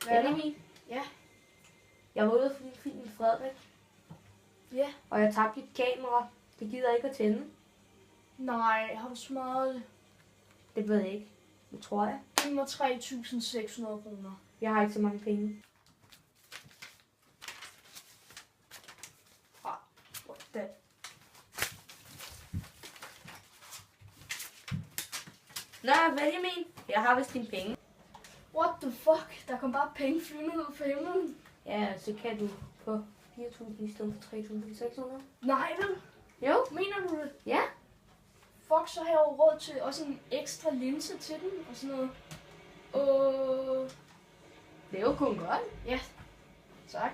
Hvad er det? Ja. Jeg var ude og filme Frederik, Ja. og jeg tabte dit kamera. Det gider jeg ikke at tænde. Nej, har du smadret det? Det ved jeg ikke. Det tror jeg. Det var 3.600 kroner. Jeg har ikke så mange penge. What the? Nå, Benjamin. Jeg har vist dine penge. What the fuck? Der kom bare penge flyvende ud fra himlen. Ja, så kan du få 4.000 i stedet for 3.600. Nej, vel? Jo. Mener du det? Ja. Fuck, så har jeg jo råd til også en ekstra linse til den og sådan noget. Det er jo kun godt. Ja, tak.